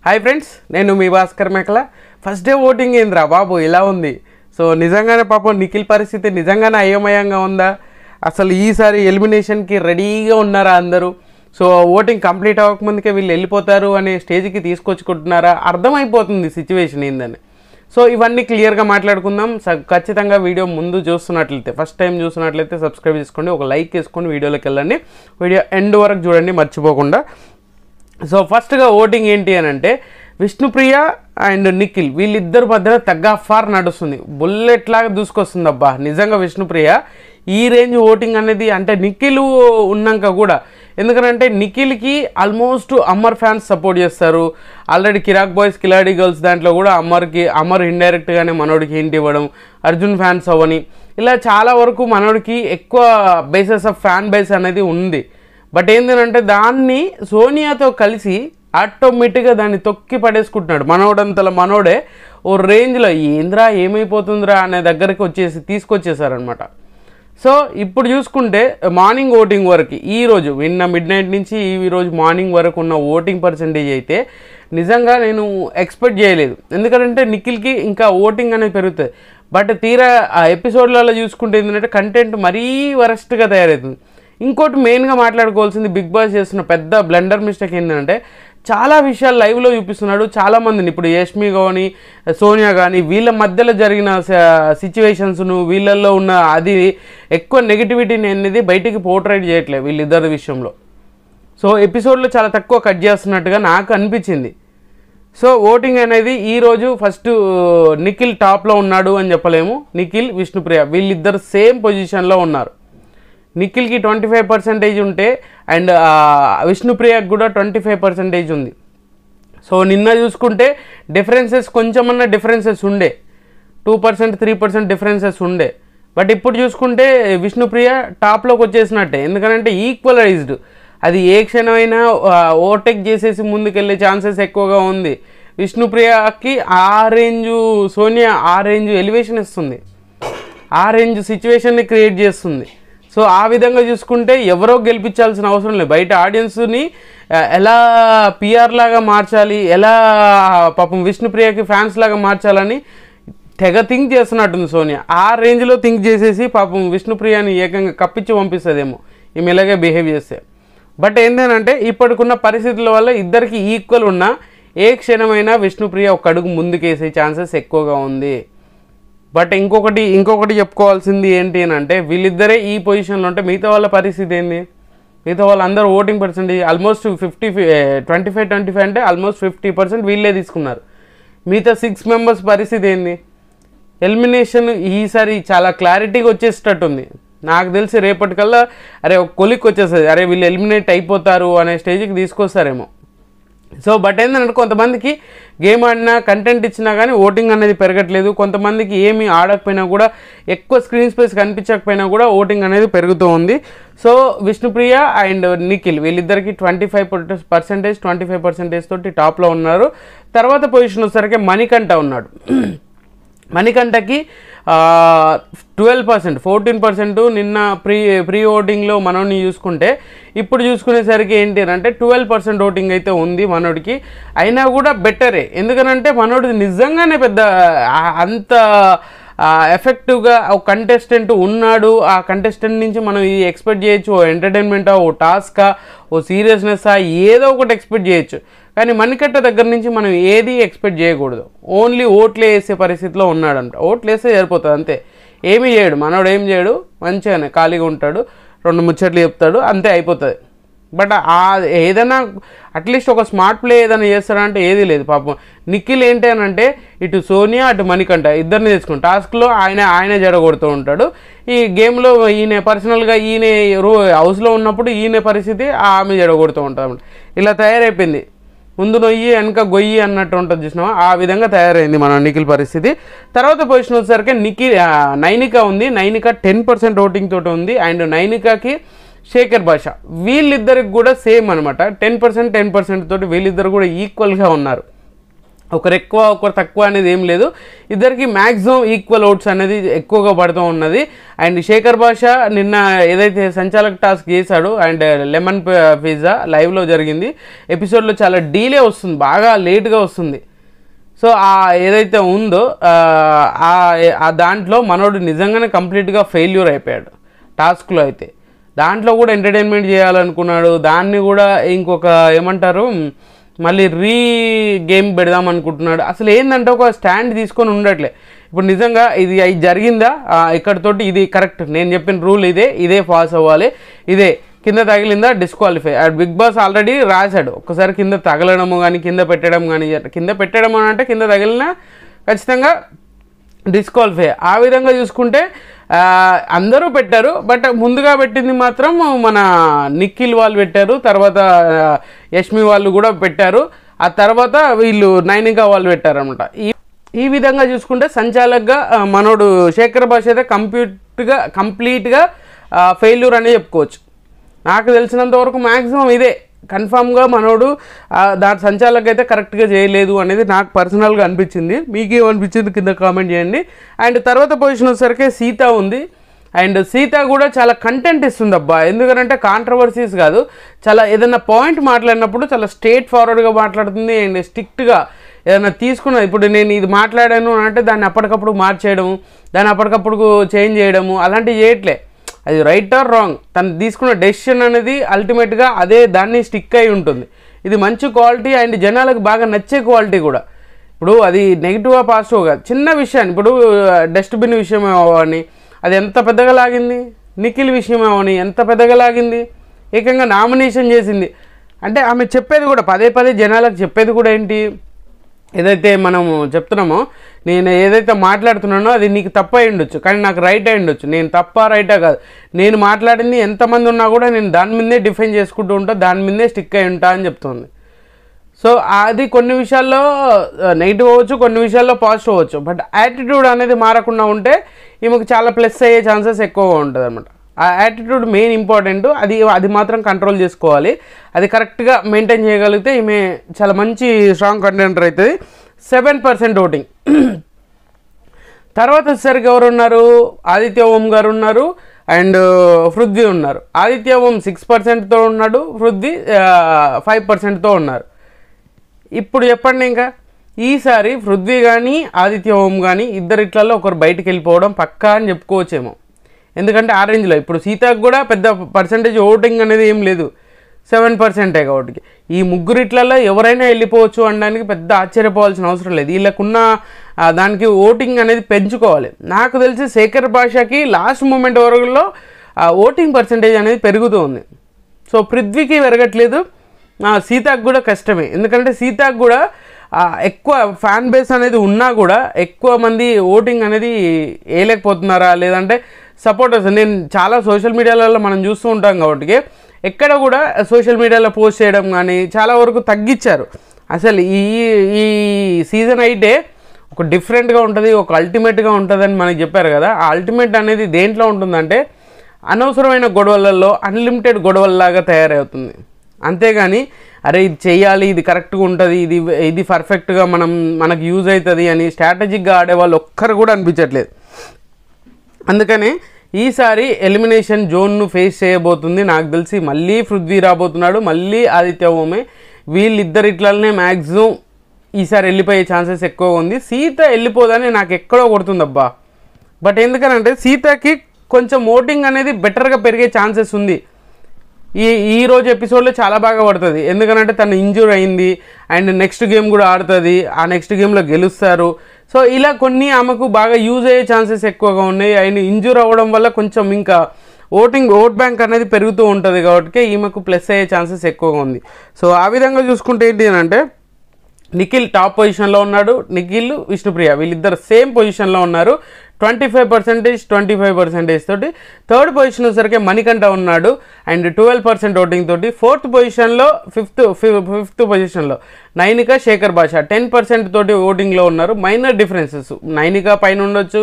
Hi friends, నేను మీ భాస్కర్ మేకల. First day voting ఏందిరా బాబు ఇలా ఉంది. సో నిజంగానే పాపం నిఖిల్ పరిస్థితి నిజంగానే అయోమయంగా ఉందా? అసలు ఈసారి ఎలిమినేషన్కి రెడీగా ఉన్నారా అందరూ? సో ఓటింగ్ కంప్లీట్ అవ్వకముందుకే వీళ్ళు వెళ్ళిపోతారు అనే స్టేజ్కి తీసుకొచ్చుకుంటున్నారా? అర్థమైపోతుంది సిచ్యువేషన్ ఏందని. సో ఇవన్నీ క్లియర్గా మాట్లాడుకుందాం. ఖచ్చితంగా వీడియో ముందు చూస్తున్నట్లయితే, ఫస్ట్ టైం చూస్తున్నట్లయితే సబ్స్క్రైబ్ చేసుకోండి, ఒక లైక్ వేసుకొని వీడియోలోకి వెళ్ళండి, వీడియో ఎండ్ వరకు చూడండి మర్చిపోకుండా. సో ఫస్ట్గా ఓటింగ్ ఏంటి అని అంటే, విష్ణుప్రియ అండ్ నిఖిల్ వీళ్ళిద్దరు మధ్యన తగ్గాఫార్ నడుస్తుంది. బుల్లెట్ లాగా దూసుకొస్తుంది అబ్బా నిజంగా విష్ణుప్రియ. ఈ రేంజ్ ఓటింగ్ అనేది అంటే నిఖిల్ ఉన్నాక కూడా, ఎందుకంటే నిఖిల్కి ఆల్మోస్ట్ అమర్ ఫ్యాన్స్ సపోర్ట్ చేస్తారు. ఆల్రెడీ కిరాక్ బాయ్స్ కిలాడీ గర్ల్స్ దాంట్లో కూడా అమర్ ఇండైరెక్ట్గానే మనోడికి హింట్ ఇవ్వడం, అర్జున్ ఫ్యాన్స్ అవ్వని, ఇలా చాలా వరకు మనోడికి ఎక్కువ బేసెస్ ఆఫ్ ఫ్యాన్ బేస్ అనేది ఉంది. బట్ ఏంటంటే దాన్ని సోనియాతో కలిసి ఆటోమేటిక్గా దాన్ని తొక్కి పడేసుకుంటున్నాడు. మనోడంతలో మనోడే ఓ రేంజ్లో ఏంద్రా ఏమైపోతుందిరా అనే దగ్గరికి తీసుకొచ్చేసారనమాట. సో ఇప్పుడు చూసుకుంటే మార్నింగ్ ఓటింగ్ వరకు ఈరోజు నిన్న మిడ్-నైట్ నుంచి ఈరోజు మార్నింగ్ వరకు ఉన్న ఓటింగ్ పర్సంటేజ్ అయితే నిజంగా నేను ఎక్స్పెక్ట్ చేయలేదు. ఎందుకంటే నిఖిల్కి ఇంకా ఓటింగ్ అనేది పెరుగుతుంది. బట్ తీరా ఆ ఎపిసోడ్లలో చూసుకుంటే ఏంటంటే కంటెంట్ మరీ వరస్ట్గా తయారవుతుంది. ఇంకోటి మెయిన్గా మాట్లాడుకోవాల్సింది, బిగ్ బాస్ చేస్తున్న పెద్ద బ్లండర్ మిస్టేక్ ఏంటంటే చాలా విషయాలు లైవ్లో చూపిస్తున్నాడు. చాలామందిని ఇప్పుడు యష్మి కానీ సోనియా కానీ వీళ్ళ మధ్యలో జరిగిన సిచ్యువేషన్స్ను, వీళ్ళల్లో ఉన్న అది ఎక్కువ నెగిటివిటీని అనేది బయటికి పోర్ట్రేట్ చేయట్లేదు వీళ్ళిద్దరి విషయంలో. సో ఎపిసోడ్లో చాలా తక్కువ కట్ చేస్తున్నట్టుగా నాకు అనిపించింది. సో ఓటింగ్ అనేది ఈరోజు ఫస్ట్ నిఖిల్ టాప్లో ఉన్నాడు అని చెప్పలేము. నిఖిల్, విష్ణుప్రియ వీళ్ళిద్దరు సేమ్ పొజిషన్లో ఉన్నారు. నిఖిల్కి 25% ఉంటే అండ్ విష్ణుప్రియకి కూడా 25% ఉంది. సో నిన్న చూసుకుంటే డిఫరెన్సెస్ కొంచెమన్నా డిఫరెన్సెస్ ఉండే, 2%, 3% డిఫరెన్సెస్ ఉండే. బట్ ఇప్పుడు చూసుకుంటే విష్ణుప్రియ టాప్లోకి వచ్చేసినట్టే. ఎందుకంటే ఈక్వలైజ్డ్, అది ఏ క్షణమైనా ఓవర్టేక్ చేసేసి ముందుకెళ్ళే ఛాన్సెస్ ఎక్కువగా ఉంది. విష్ణుప్రియకి ఆ రేంజు, సోనియా ఆ రేంజు ఎలివేషన్ ఇస్తుంది, ఆ రేంజ్ సిచ్యువేషన్ని క్రియేట్ చేస్తుంది. సో ఆ విధంగా చూసుకుంటే ఎవరో గెలిపించాల్సిన అవసరం లేదు. బయట ఆడియన్స్ని ఎలా పిఆర్ లాగా మార్చాలి, ఎలా పాపం విష్ణుప్రియకి ఫ్యాన్స్ లాగా మార్చాలని తెగ థింక్ చేస్తున్నట్టుంది సోనియా. ఆ రేంజ్లో థింక్ చేసేసి పాపం విష్ణుప్రియని ఏకంగా కప్పించి పంపిస్తుందేమో ఈమె ఇలాగే బిహేవ్ చేస్తే. బట్ ఏంటంటే ఇప్పటికున్న పరిస్థితుల వల్ల ఇద్దరికి ఈక్వల్ ఉన్న ఏ క్షణమైనా విష్ణుప్రియ ఒక అడుగు ముందుకేసే ఛాన్సెస్ ఎక్కువగా ఉంది. బట్ ఇంకొకటి చెప్పుకోవాల్సింది ఏంటి అని అంటే, వీళ్ళిద్దరే ఈ పొజిషన్లో ఉంటే మిగతా వాళ్ళ పరిస్థితి ఏంది? మిగతా వాళ్ళందరూ ఓటింగ్ పర్సెంటేజ్ ఆల్మోస్ట్ 25 అంటే ఆల్మోస్ట్ 50% వీళ్ళే తీసుకున్నారు. మిగతా 6 మెంబర్స్ పరిస్థితి ఏంది? ఎలిమినేషన్ ఈసారి చాలా క్లారిటీగా వచ్చేసేటట్టుంది. నాకు తెలిసి రేపటికల్లా ఒక కొలిక్ వచ్చేస్తుంది, వీళ్ళు ఎలిమినేట్ అయిపోతారు అనే స్టేజ్కి తీసుకొస్తారేమో. సో బట్ ఏంటంటే కొంతమందికి గేమ్ ఆడినా, కంటెంట్ ఇచ్చినా కానీ ఓటింగ్ అనేది పెరగట్లేదు. కొంతమందికి ఏమీ ఆడకపోయినా కూడా, ఎక్కువ స్క్రీన్ స్పేస్ కనిపించకపోయినా కూడా ఓటింగ్ అనేది పెరుగుతూ ఉంది. సో విష్ణుప్రియ అండ్ నిఖిల్ వీళ్ళిద్దరికి 25% తోటి టాప్లో ఉన్నారు. తర్వాత పొజిషన్ వచ్చేసరికి మణికంఠ ఉన్నాడు. మణికంఠకి 12%, 14% నిన్న ప్రీ ఓటింగ్లో మనోడిని చూసుకుంటే, ఇప్పుడు చూసుకునేసరికి ఏంటి అంటే 12% ఓటింగ్ అయితే ఉంది మనోడికి. అయినా కూడా బెటరే, ఎందుకనంటే మనోడిది నిజంగానే పెద్ద అంత ఎఫెక్టివ్గా ఒక కంటెస్టెంట్ ఉన్నాడు. ఆ కంటెస్టెంట్ నుంచి మనం ఇది ఎక్స్పెక్ట్ చేయొచ్చు, ఓ ఎంటర్టైన్మెంటా, ఓ టాస్కా, ఓ సీరియస్నెస్సా, ఏదో ఒకటి ఎక్స్పెక్ట్ చేయొచ్చు. కానీ మణికంఠ దగ్గర నుంచి మనం ఏది ఎక్స్పెక్ట్ చేయకూడదు. ఓన్లీ ఓట్లు వేసే పరిస్థితిలో ఉన్నాడంట. ఓట్లు వేస్తే సరిపోతుంది అంతే, ఏమీ చేయడు మనోడు, ఏం చేయడు, మంచిగానే ఖాళీగా ఉంటాడు, 2 ముచ్చట్లు చెప్తాడు, అంతే అయిపోతుంది. బట్ ఏదైనా అట్లీస్ట్ ఒక స్మార్ట్ ప్లే ఏదైనా చేస్తాడంటే ఏది లేదు. పాపం నిఖిల్ ఏంటి అని అంటే ఇటు సోనియా అటు మణికంఠ ఇద్దరిని తెచ్చుకుని టాస్క్లో ఆయన జడగొడుతూ ఉంటాడు. ఈ గేమ్లో ఈయన పర్సనల్గా ఈయన హౌస్లో ఉన్నప్పుడు ఈయన పరిస్థితి ఆమె జడగొడుతూ ఉంటుంది. ఇలా తయారైపోయింది, ముందు నొయ్యి వెనక గొయ్యి అన్నట్టు ఉంటుంది చూసినావా, ఆ విధంగా తయారైంది మన నిఖిల్ పరిస్థితి. తర్వాత పొజిషన్ వచ్చేసరికి నైనిక ఉంది. నైనిక 10% ఓటింగ్ తోటి ఉంది. అండ్ నైనికకి శేఖర్ భాష వీళ్ళిద్దరికి కూడా సేమ్ అనమాట, 10% తోటి వీళ్ళిద్దరు కూడా ఈక్వల్గా ఉన్నారు. ఒకరు ఎక్కువ ఒకరు తక్కువ అనేది ఏం లేదు, ఇద్దరికి మ్యాక్సిమం ఈక్వల్ ఓట్స్ అనేది ఎక్కువగా పడుతూ ఉన్నది. అండ్ శేఖర్ భాష నిన్న ఏదైతే సంచాలక టాస్క్ చేశాడో అండ్ లెమన్ పిజ్జా లైవ్లో జరిగింది ఎపిసోడ్లో చాలా డీలే వస్తుంది, బాగా లేట్గా వస్తుంది. సో ఏదైతే ఉందో ఆ దాంట్లో మనోడు నిజంగానే కంప్లీట్గా ఫెయిల్యూర్ అయిపోయాడు టాస్క్లో. అయితే దాంట్లో కూడా ఎంటర్టైన్మెంట్ చేయాలనుకున్నాడు, దాన్ని కూడా ఇంకొక ఏమంటారు మళ్ళీ గేమ్ పెడదాం అనుకుంటున్నాడు. అసలు ఏంటంటే ఒక స్టాండ్ తీసుకొని ఉండట్లే. ఇప్పుడు నిజంగా ఇది జరిగిందా ఇక్కడతోటి ఇది కరెక్ట్, నేను చెప్పిన రూల్ ఇదే ఫాస్ అవ్వాలి, ఇదే కింద తగిలిందా డిస్క్వాలిఫై. బిగ్ బాస్ ఆల్రెడీ రాశాడు, ఒక్కసారి కింద తగలడము కానీ కింద పెట్టడం కానీ, కింద పెట్టడం అని అంటే కింద తగిలినా ఖచ్చితంగా డిస్క్వాలిఫై. ఆ విధంగా చూసుకుంటే అందరూ పెట్టారు, బట్ ముందుగా పెట్టింది మాత్రం మన నిఖిల్ వాళ్ళు పెట్టారు, తర్వాత యష్మి వాళ్ళు కూడా పెట్టారు, ఆ తర్వాత వీళ్ళు నైనికా వాళ్ళు పెట్టారనమాట. ఈ విధంగా చూసుకుంటే సంచాలకుగా మనోడు శేఖర్ భాష అయితే కంప్లీట్గా ఫెయిల్యూర్ అనే చెప్పుకోవచ్చు. నాకు తెలిసినంత వరకు మ్యాక్సిమం ఇదే కన్ఫామ్గా మనోడు దాని సంచాలకుగా అయితే కరెక్ట్గా చేయలేదు అనేది నాకు పర్సనల్గా అనిపించింది. మీకేమనిపించింది కింద కామెంట్ చేయండి. అండ్ తర్వాత పొజిషన్ వచ్చేసరికి సీత ఉంది. అండ్ సీత కూడా చాలా కంటెంట్ ఇస్తుంది అబ్బా, ఎందుకంటే కాంట్రవర్సీస్ కాదు, చాలా ఏదైనా పాయింట్ మాట్లాడినప్పుడు చాలా స్ట్రేట్ ఫార్వర్డ్గా మాట్లాడుతుంది. అండ్ స్ట్రిక్ట్గా ఏదైనా తీసుకున్నది, ఇప్పుడు నేను ఇది మాట్లాడాను అంటే దాన్ని అప్పటికప్పుడు మార్చేయడము, దాన్ని అప్పటికప్పుడు చేంజ్ చేయడము అలాంటివి చేయట్లే. అది రైట్ ఆర్ రాంగ్, తను తీసుకున్న డెసిషన్ అనేది అల్టిమేట్గా అదే దాన్ని స్టిక్ అయి ఉంటుంది. ఇది మంచి క్వాలిటీ అండ్ జనాలకు బాగా నచ్చే క్వాలిటీ కూడా. ఇప్పుడు అది నెగిటివ్గా పాజిటివ్ కాదు, చిన్న విషయాన్ని ఇప్పుడు డస్ట్బిన్ విషయం అని అది ఎంత పెద్దగా లాగింది, నిఖిల్ విషయం అని ఎంత పెద్దగా లాగింది, ఏకంగా నామినేషన్ చేసింది. అంటే ఆమె చెప్పేది కూడా పదే పదే జనాలకు చెప్పేది కూడా ఏంటి, ఏదైతే మనము చెప్తున్నామో నేను ఏదైతే మాట్లాడుతున్నానో అది నీకు తప్ప అయి ఉండొచ్చు కానీ నాకు రైట్ అయి ఉండొచ్చు, నేను తప్ప రైటా కాదు, నేను మాట్లాడింది ఎంతమంది ఉన్నా కూడా నేను దాని మీదే డిఫెండ్ చేసుకుంటూ ఉంటా, దాని మీదే స్టిక్ అయి ఉంటా అని చెప్తుంది. సో అది కొన్ని విషయాల్లో నెగిటివ్ అవ్వచ్చు, కొన్ని విషయాల్లో పాజిటివ్ అవ్వచ్చు, బట్ యాటిట్యూడ్ అనేది మారకుండా ఉంటే ఈమెకు చాలా ప్లస్ అయ్యే ఛాన్సెస్ ఎక్కువగా ఉంటుంది అనమాట. ఆ యాటిట్యూడ్ మెయిన్ ఇంపార్టెంట్, అది మాత్రం కంట్రోల్ చేసుకోవాలి. అది కరెక్ట్గా మెయింటైన్ చేయగలిగితే ఈమె చాలా మంచి స్ట్రాంగ్ కంటెంటర్ అవుతుంది. 7% ఓటింగ్. తర్వాత వచ్చేసరికి ఎవరు ఉన్నారు, ఆదిత్య ఓం గారు ఉన్నారు అండ్ పృథ్వీ ఉన్నారు. ఆదిత్య ఓం 6%తో ఉన్నాడు, పృథ్వీ 5%తో ఉన్నారు. ఇప్పుడు చెప్పండి, ఇంకా ఈసారి పృథ్వీ కానీ ఆదిత్య ఓం కానీ ఇద్దరిట్లలో ఒకరు బయటికి వెళ్ళిపోవడం పక్కా అని చెప్పుకోవచ్చేమో. ఎందుకంటే ఆ రేంజ్లో ఇప్పుడు సీతకు కూడా పెద్ద పర్సంటేజ్ ఓటింగ్ అనేది ఏం లేదు, 7% కాబట్టి ఈ ముగ్గురిట్లలో ఎవరైనా వెళ్ళిపోవచ్చు అనడానికి పెద్ద ఆశ్చర్యపోవాల్సిన అవసరం లేదు. వీళ్ళకున్న దానికి ఓటింగ్ అనేది పెంచుకోవాలి. నాకు తెలిసి శేఖర్ భాషకి లాస్ట్ మూమెంట్ వరకులో ఓటింగ్ పర్సంటేజ్ అనేది పెరుగుతూ ఉంది. సో పృథ్వీకి పెరగట్లేదు, సీతకు కూడా కష్టమే. ఎందుకంటే సీతకు కూడా ఎక్కువ ఫ్యాన్ బేస్ అనేది ఉన్నా కూడా ఎక్కువ మంది ఓటింగ్ అనేది వేయలేకపోతున్నారా, లేదంటే సపోర్టర్స్. నేను చాలా సోషల్ మీడియాలలో మనం చూస్తూ ఉంటాం కాబట్టి ఎక్కడ కూడా సోషల్ మీడియాలో పోస్ట్ చేయడం కానీ చాలా వరకు తగ్గించారు. అసలు ఈ సీజన్ అయితే ఒక డిఫరెంట్గా ఉంటుంది, ఒక అల్టిమేట్గా ఉంటుందని మనకి చెప్పారు కదా. ఆ అల్టిమేట్ అనేది దేంట్లో ఉంటుందంటే అనవసరమైన గొడవలలో అన్లిమిటెడ్ గొడవల్లాగా తయారవుతుంది. అంతేగాని అరే ఇది చెయ్యాలి, ఇది కరెక్ట్గా ఉంటుంది, ఇది పర్ఫెక్ట్గా మనకు యూజ్ అవుతుంది అని స్ట్రాటజిక్గా ఆడేవాళ్ళు ఒక్కరు కూడా అనిపించట్లేదు. అందుకని ఈసారి ఎలిమినేషన్ జోన్ను ఫేస్ చేయబోతుంది నాకు తెలిసి. మళ్ళీ పృథ్వీ రాబోతున్నాడు, మళ్ళీ ఆదిత్య ఓమే. వీళ్ళిద్దరిట్లనే మ్యాక్సిమం ఈసారి వెళ్ళిపోయే ఛాన్సెస్ ఎక్కువ ఉంది. సీత వెళ్ళిపోదని నాకు ఎక్కడో కొడుతుందబ్బా. బట్ ఎందుకనంటే సీతకి కొంచెం ఓటింగ్ అనేది బెటర్గా పెరిగే ఛాన్సెస్ ఉంది. ఈ రోజు ఎపిసోడ్లో చాలా బాగా పడుతుంది, ఎందుకంటే తను ఇంజూర్ అయింది అండ్ నెక్స్ట్ గేమ్ కూడా ఆడుతుంది, ఆ నెక్స్ట్ గేమ్లో గెలుస్తారు. సో ఇలా కొన్ని ఆమెకు బాగా యూజ్ అయ్యే ఛాన్సెస్ ఎక్కువగా ఉన్నాయి. ఆయన ఇంజూర్ అవ్వడం వల్ల కొంచెం ఇంకా ఓట్ బ్యాంక్ అనేది పెరుగుతూ ఉంటుంది కాబట్టి ఈమెకు ప్లస్ అయ్యే ఛాన్సెస్ ఎక్కువగా ఉంది. సో ఆ విధంగా చూసుకుంటే ఏంటి అంటే నిఖిల్ టాప్ పొజిషన్లో ఉన్నాడు, నిఖిల్ విష్ణుప్రియ వీళ్ళిద్దరు సేమ్ పొజిషన్లో ఉన్నారు, 25% తోటి. థర్డ్ పొజిషన్ వచ్చేసరికి మణికంఠ ఉన్నాడు అండ్ 12% ఓటింగ్ తోటి. ఫోర్త్ పొజిషన్లో ఫిఫ్త్ పొజిషన్లో నైనిక శేఖర్ భాష 10% తోటి ఓటింగ్లో ఉన్నారు. మైనర్ డిఫరెన్సెస్, నైనిక పైన ఉండొచ్చు,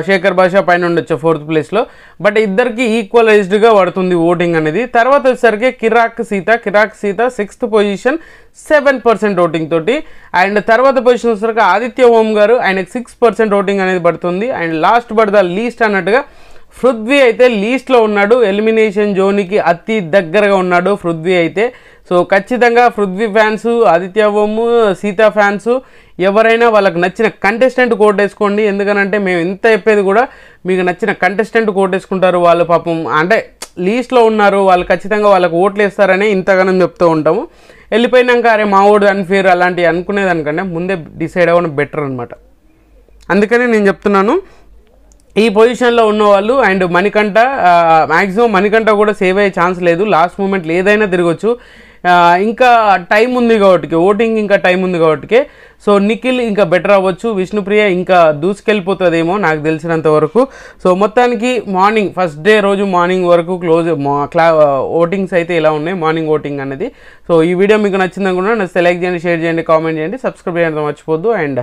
శేఖర్ భాష పైన ఉండొచ్చు 4th ప్లేస్లో. బట్ ఇద్దరికి ఈక్వలైజ్డ్గా పడుతుంది ఓటింగ్ అనేది. తర్వాత వచ్చేసరికి కిరాక్ సీత 6th పొజిషన్ 7% ఓటింగ్ తోటి. అండ్ తర్వాత పొజిషన్ వచ్చేసరికి ఆదిత్య ఓం గారు, ఆయనకు 6% ఓటింగ్ అనేది పడుతుంది. And last but the least అన్నట్టుగా పృథ్వీ అయితే లీస్ట్లో ఉన్నాడు. ఎలిమినేషన్ జోన్కి అతి దగ్గరగా ఉన్నాడు పృథ్వీ అయితే. సో ఖచ్చితంగా పృథ్వీ ఫ్యాన్స్, ఆదిత్య ఓము, సీత ఫ్యాన్స్ ఎవరైనా వాళ్ళకి నచ్చిన కంటెస్టెంట్ కోటేసుకోండి. ఎందుకనంటే మేము ఎంత చెప్పేది కూడా మీకు నచ్చిన కంటెస్టెంట్ కోటేసుకుంటారు. వాళ్ళు పాపం అంటే లీస్ట్లో ఉన్నారు, వాళ్ళు ఖచ్చితంగా వాళ్ళకి ఓట్లు వేస్తారని ఇంతగానం చెప్తూ ఉంటాము. వెళ్ళిపోయినాక అరే మా ఓడు అన్ఫేర్ అలాంటివి అనుకునేదానికంటే ముందే డిసైడ్ అవ్వడం బెటర్ అనమాట. అందుకని నేను చెప్తున్నాను ఈ పొజిషన్లో ఉన్నవాళ్ళు. అండ్ మణికంఠ, మ్యాక్సిమం మణికంఠ కూడా సేవ్ అయ్యే ఛాన్స్ లేదు. లాస్ట్ మూమెంట్లో ఏదైనా తిరగచ్చు. ఇంకా టైం ఉంది కాబట్టి, ఓటింగ్ ఇంకా టైం ఉంది కాబట్టి. సో నిఖిల్ ఇంకా బెటర్ అవ్వచ్చు, విష్ణుప్రియ ఇంకా దూసుకెళ్ళిపోతుందేమో నాకు తెలిసినంత వరకు. సో మొత్తానికి మార్నింగ్ ఫస్ట్ డే రోజు మార్నింగ్ వరకు ఓటింగ్స్ అయితే ఇలా ఉన్నాయి, మార్నింగ్ ఓటింగ్ అనేది. సో ఈ వీడియో మీకు నచ్చిందనుకున్నా, నచ్చితే లైక్ చేయండి, షేర్ చేయండి, కామెంట్ చేయండి, సబ్స్క్రైబ్ చేయడం మర్చిపోద్దు. అండ్